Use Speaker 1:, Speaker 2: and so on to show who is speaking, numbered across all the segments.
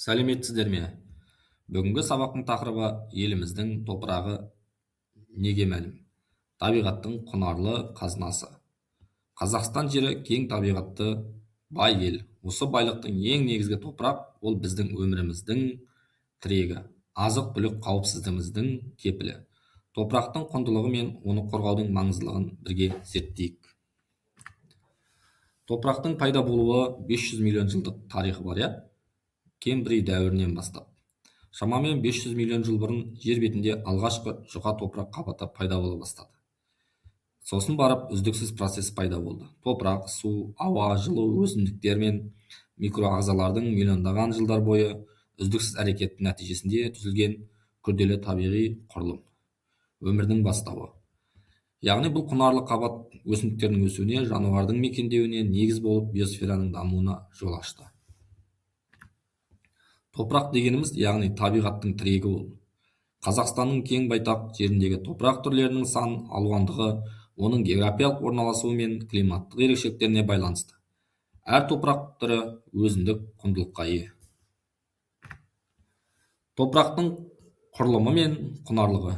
Speaker 1: Сәлеметсіздер ме? Бүгінгі сабақтың тақырыбы еліміздің топырағы неге мәлім? Табиғаттың құнарлы қазынасы. Қазақстан жері кең табиғатты бай ел. Осы байлықтың ең негізгі топырақ ол біздің өміріміздің тірегі, азық-түлік қауіпсіздігіміздің кепілі. Топырақтың құндылығы мен оны қорғаудың маңыздылығын бірге зерттейік. Топырақтың пайда болуы 500 миллион жылдық тарихы бар, Кембрий дәуірінен бастап. Шамамен 500 миллион жыл бұрын жер бетінде алғашқы жұқа топырақ қабаты пайда бола бастады. Сосын барып үздіксіз процесс пайда болды. Топырақ, су, ауа, жылу, өсімдіктер мен микроағзалардың миллиондаған жылдар бойы үздіксіз әрекеттің нәтижесінде түзілген күрделі табиғи құрылым. Өмірдің бастауы. Яғни бұл құнарлы қабат өсімдіктердің өсуіне, жануардың мекендеуіне негіз болып биосфераның дамуына жол ашты. Топырақ дегеніміз, яғни табиғаттың тірегі ол. Қазақстанның кең байтақ жеріндегі топырақ түрлерінің сан алуандығы оның географиялық орналасуы мен климаттық ерекшеліктеріне байланысты. Әр топырақ түрі өзіндік құндылыққа ие. Топырақтың құрылымы мен құнарлығы.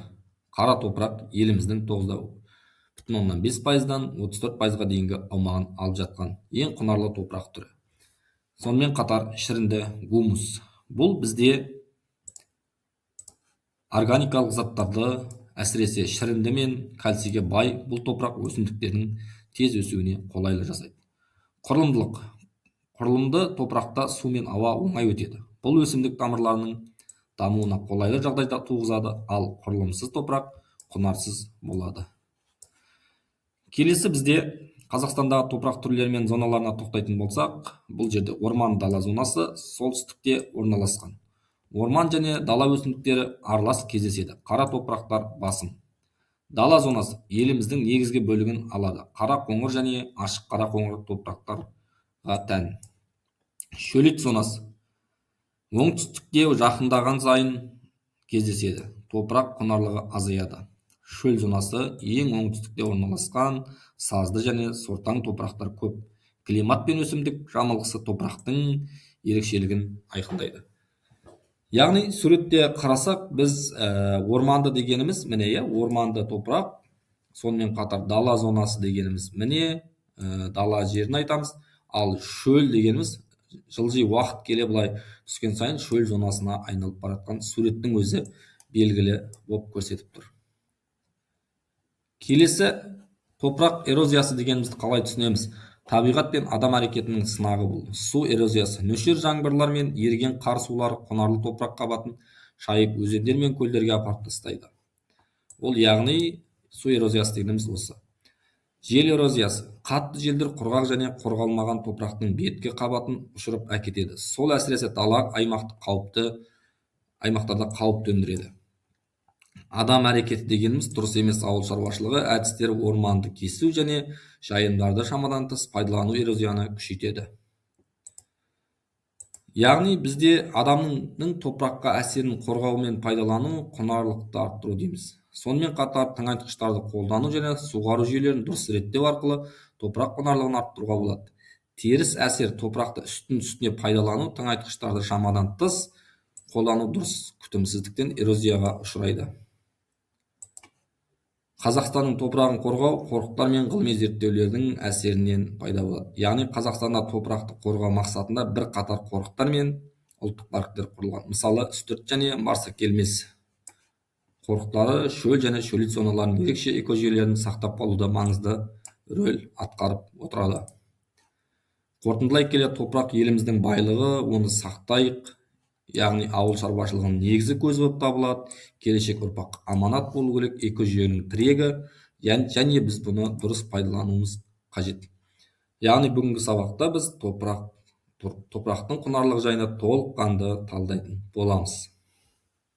Speaker 1: Қара топырақ еліміздің 9,5%-дан 34%-ға дейінгі аумағын алып жатқан ең құнарлы топырақ түрі. Сонымен қатар шірінді гумус. Бұл бізде органикалық заттарды, әсіресе шірінді мен кальцийге бай, бұл топырақ өсімдіктерінің тез өсуіне қолайлы жасайды. Құрылымдылық. Құрылымды топырақта су мен ауа оңай өтеді. Бұл өсімдік тамырларының дамуына қолайлы жағдайда туғызады, ал құрылымсыз топырақ құнарсыз болады. Келесі бізде Қазақстандағы топырақ түрлері мен зоналарына тоқтайтын болсақ, бұл жерде орман дала зонасы солтүстікте орналасқан. Орман және дала өсімдіктері аралас кездеседі. Қара топырақтар басым. Дала зонасы еліміздің негізгі бөлігін алады. Қара қоңыр және ашық қара қоңыр топырақтарға тән. Шөлейт зонасы оңтүстікке жақындаған сайын кездеседі. Топырақ құнарлығы азаяды. Шөл зонасы ең оңтүстікте орналасқан, сазды және сортаң топырақтар көп. Климат пен өсімдік жамылғысы топырақтың ерекшелігін айқындайды. Яғни суретте қарасақ, біз орманды дегеніміз міне, орманды топырақ, сонымен қатар дала зонасы дегеніміз міне, дала жерін айтамыз, ал шөл дегеніміз жылжи уақыт келе былай түскен сайын шөл зонасына айналып баратқан суреттің өзі белгілі болып көрсетіп тұр. Келесі топырақ эрозиясы дегенімізді қалай түсінеміз? Табиғат пен адам әрекетінің сынағы бұл. Су эрозиясы. Нөшер жаңбырлар мен еріген қар сулары құнарлы топырақ қабатын шайып өзендер мен көлдерге апарып тастайды. Ол яғни су эрозиясы дегеніміз осы. Жел эрозиясы. Қатты желдер құрғақ және қорғалмаған топырақтың беткі қабатын ұшырып әкетеді. Сол әсіресе дала аймақтарда қауіп төндіреді. Адам әрекеті дегеніміз дұрыс емес ауыл шаруашылығы әдістері орманды кесу және жайылымдарды шамадан тыс пайдалану эрозияны күшейтеді. Яғни бізде адамның топыраққа әсерін қорғау мен пайдалану құнарлықты арттыру дейміз. Сонымен қатар тыңайтқыштарды қолдану және суғару жүйелерін дұрыс реттеу арқылы топырақ құнарлығын арттыруға болады. Теріс әсер топырақты үстіне пайдалану, тыңайтқыштарды шамадан тыс қолдану дұрыс күтімсіздіктен эрозияға ұшырайды. Қазақстанның топырағын қорғау қорықтар мен ғылыми зерттеулердің әсерінен пайда болады. Яғни Қазақстанда топырақты қорғау мақсатында бір қатар қорықтар мен ұлттық парктер құрылған. Мысалы, үстірт және барсакелмес қорықтары шөл және шөлейт зоналарының ерекше экожүйелерін сақтап қалуда маңызды рөл атқарып отырады. Қорытындылай келе, топырақ еліміздің байлығы, оны сақтайық. Яғни ауыл шаруашылығының негізі көзі болып табылады. Келешек ұрпақ аманат болу керек, экожүйенің тірегі, және біз бұны дұрыс пайдалануымыз қажет. Яғни бүгінгі сабақта біз топырақтың құнарлығы жайында толыққанды талдайтын боламыз.